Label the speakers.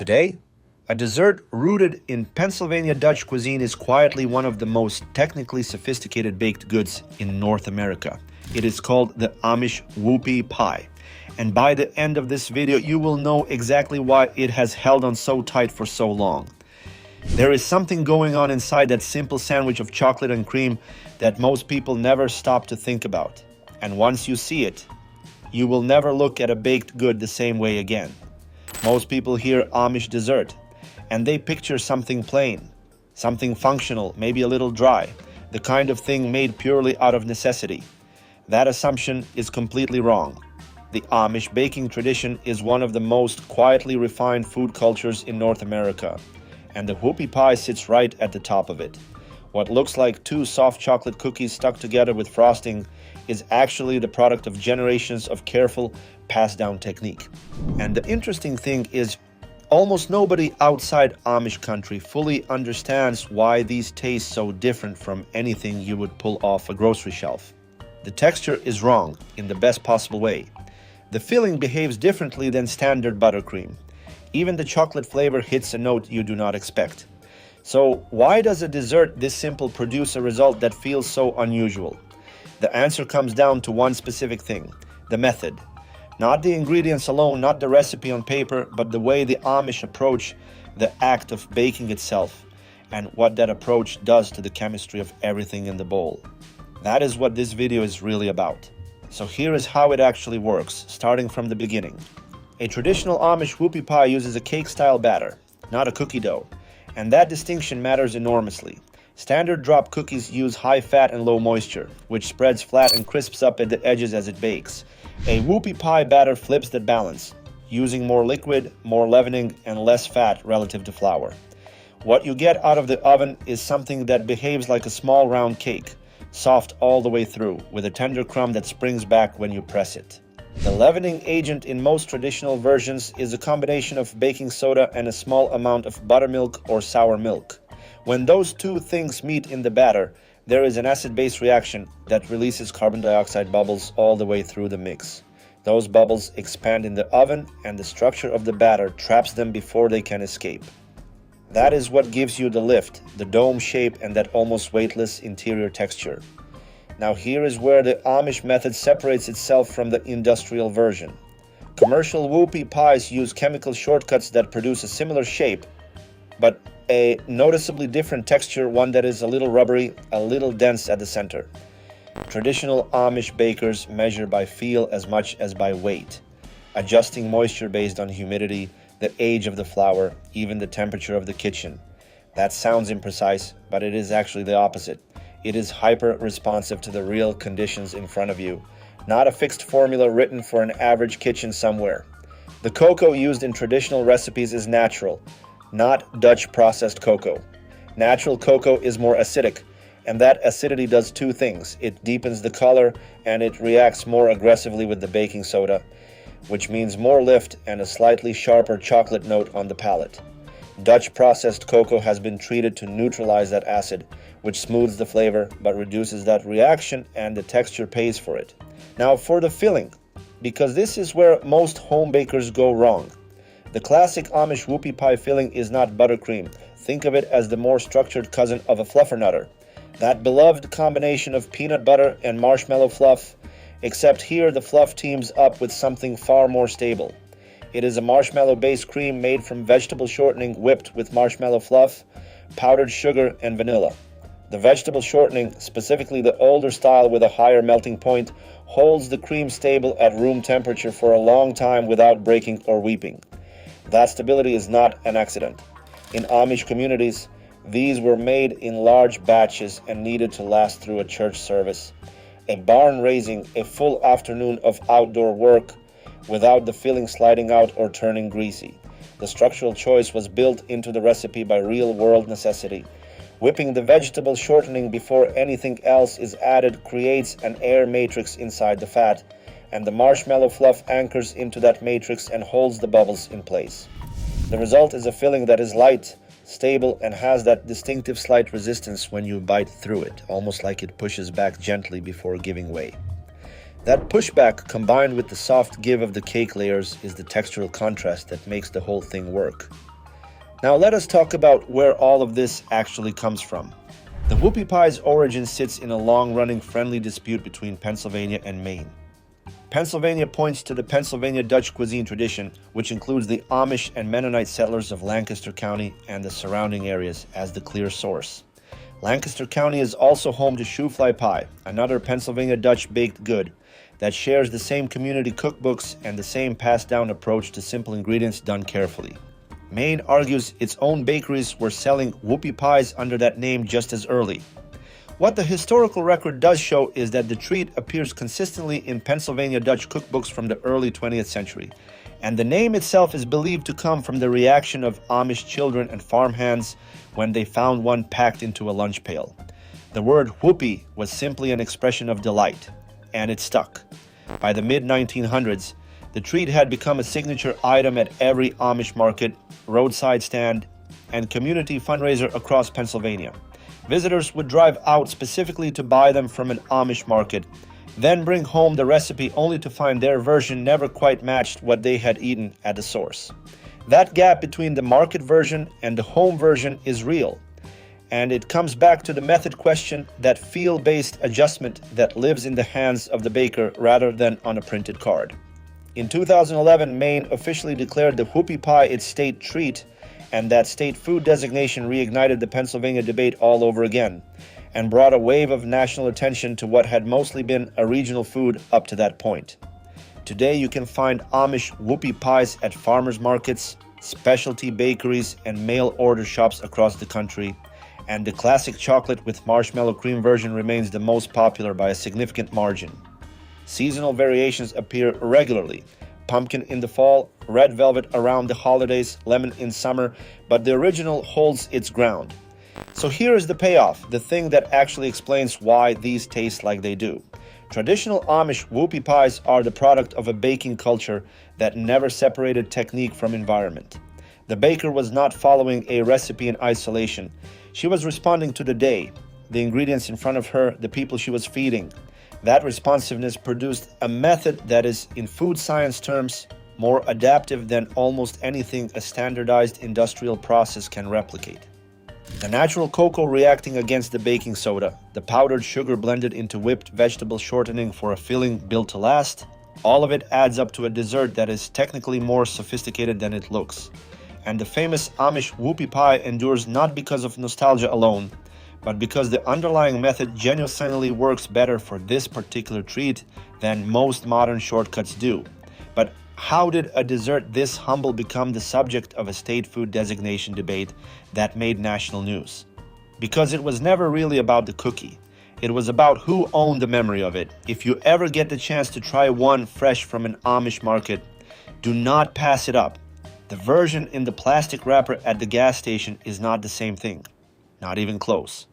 Speaker 1: Today, a dessert rooted in Pennsylvania Dutch cuisine is quietly one of the most technically sophisticated baked goods in North America. It is called the Amish Whoopie pie. And by the end of this video, you will know exactly why it has held on so tight for so long. There is something going on inside that simple sandwich of chocolate and cream that most people never stop to think about. And once you see it, you will never look at a baked good the same way again. Most people hear Amish dessert, and they picture something plain, something functional, maybe a little dry, the kind of thing made purely out of necessity. That assumption is completely wrong. The Amish baking tradition is one of the most quietly refined food cultures in North America, and the whoopie pie sits right at the top of it. What looks like two soft chocolate cookies stuck together with frosting is actually the product of generations of careful passed-down technique. And the interesting thing is, almost nobody outside Amish country fully understands why these taste so different from anything you would pull off a grocery shelf. The texture is wrong in the best possible way. The filling behaves differently than standard buttercream. Even the chocolate flavor hits a note you do not expect. So why does a dessert this simple produce a result that feels so unusual? The answer comes down to one specific thing: the method. Not the ingredients alone, not the recipe on paper, but the way the Amish approach the act of baking itself, and what that approach does to the chemistry of everything in the bowl. That is what this video is really about. So here is how it actually works, starting from the beginning. A traditional Amish whoopie pie uses a cake-style batter, not a cookie dough, and that distinction matters enormously. Standard drop cookies use high fat and low moisture, which spreads flat and crisps up at the edges as it bakes. A whoopie pie batter flips that balance, using more liquid, more leavening, and less fat relative to flour. What you get out of the oven is something that behaves like a small round cake, soft all the way through, with a tender crumb that springs back when you press it. The leavening agent in most traditional versions is a combination of baking soda and a small amount of buttermilk or sour milk. When those two things meet in the batter, there is an acid-base reaction that releases carbon dioxide bubbles all the way through the mix. Those bubbles expand in the oven, and the structure of the batter traps them before they can escape. That is what gives you the lift, the dome shape, and that almost weightless interior texture. Now here is where the Amish method separates itself from the industrial version. Commercial whoopie pies use chemical shortcuts that produce a similar shape, but a noticeably different texture, one that is a little rubbery, a little dense at the center. Traditional Amish bakers measure by feel as much as by weight, adjusting moisture based on humidity, the age of the flour, even the temperature of the kitchen. That sounds imprecise, but it is actually the opposite. It is hyper-responsive to the real conditions in front of you, not a fixed formula written for an average kitchen somewhere. The cocoa used in traditional recipes is natural, not Dutch processed cocoa. Natural cocoa is more acidic, and that acidity does two things. It deepens the color, and it reacts more aggressively with the baking soda, which means more lift and a slightly sharper chocolate note on the palate. Dutch processed cocoa has been treated to neutralize that acid, which smooths the flavor but reduces that reaction, and the texture pays for it. Now for the filling, because this is where most home bakers go wrong. The classic Amish whoopie pie filling is not buttercream. Think of it as the more structured cousin of a fluffernutter. That beloved combination of peanut butter and marshmallow fluff, except here the fluff teams up with something far more stable. It is a marshmallow-based cream made from vegetable shortening whipped with marshmallow fluff, powdered sugar, and vanilla. The vegetable shortening, specifically the older style with a higher melting point, holds the cream stable at room temperature for a long time without breaking or weeping. That stability is not an accident. In Amish communities, these were made in large batches and needed to last through a church service, a barn raising, a full afternoon of outdoor work without the filling sliding out or turning greasy. The structural choice was built into the recipe by real-world necessity. Whipping the vegetable shortening before anything else is added creates an air matrix inside the fat, and the marshmallow fluff anchors into that matrix and holds the bubbles in place. The result is a filling that is light, stable, and has that distinctive slight resistance when you bite through it, almost like it pushes back gently before giving way. That pushback combined with the soft give of the cake layers is the textural contrast that makes the whole thing work. Now let us talk about where all of this actually comes from. The whoopie pie's origin sits in a long-running friendly dispute between Pennsylvania and Maine. Pennsylvania points to the Pennsylvania Dutch cuisine tradition, which includes the Amish and Mennonite settlers of Lancaster County and the surrounding areas, as the clear source. Lancaster County is also home to shoofly pie, another Pennsylvania Dutch baked good that shares the same community cookbooks and the same passed-down approach to simple ingredients done carefully. Maine argues its own bakeries were selling whoopie pies under that name just as early. What the historical record does show is that the treat appears consistently in Pennsylvania Dutch cookbooks from the early 20th century, and the name itself is believed to come from the reaction of Amish children and farmhands when they found one packed into a lunch pail. The word whoopie was simply an expression of delight, and it stuck. By the mid-1900s, the treat had become a signature item at every Amish market, roadside stand, and community fundraiser across Pennsylvania. Visitors would drive out specifically to buy them from an Amish market, then bring home the recipe only to find their version never quite matched what they had eaten at the source. That gap between the market version and the home version is real, and it comes back to the method question, that feel-based adjustment that lives in the hands of the baker rather than on a printed card. In 2011, Maine officially declared the whoopie pie its state treat, and that state food designation reignited the Pennsylvania debate all over again and brought a wave of national attention to what had mostly been a regional food up to that point. Today you can find Amish whoopie pies at farmers markets, specialty bakeries, and mail order shops across the country, and the classic chocolate with marshmallow cream version remains the most popular by a significant margin. Seasonal variations appear regularly. Pumpkin in the fall, red velvet around the holidays, lemon in summer, but the original holds its ground. So here is the payoff, the thing that actually explains why these taste like they do. Traditional Amish whoopie pies are the product of a baking culture that never separated technique from environment. The baker was not following a recipe in isolation. She was responding to the day, the ingredients in front of her, the people she was feeding. That responsiveness produced a method that is, in food science terms, more adaptive than almost anything a standardized industrial process can replicate. The natural cocoa reacting against the baking soda, the powdered sugar blended into whipped vegetable shortening for a filling built to last, all of it adds up to a dessert that is technically more sophisticated than it looks. And the famous Amish whoopie pie endures not because of nostalgia alone, but because the underlying method genuinely works better for this particular treat than most modern shortcuts do. But how did a dessert this humble become the subject of a state food designation debate that made national news? Because it was never really about the cookie. It was about who owned the memory of it. If you ever get the chance to try one fresh from an Amish market, do not pass it up. The version in the plastic wrapper at the gas station is not the same thing. Not even close.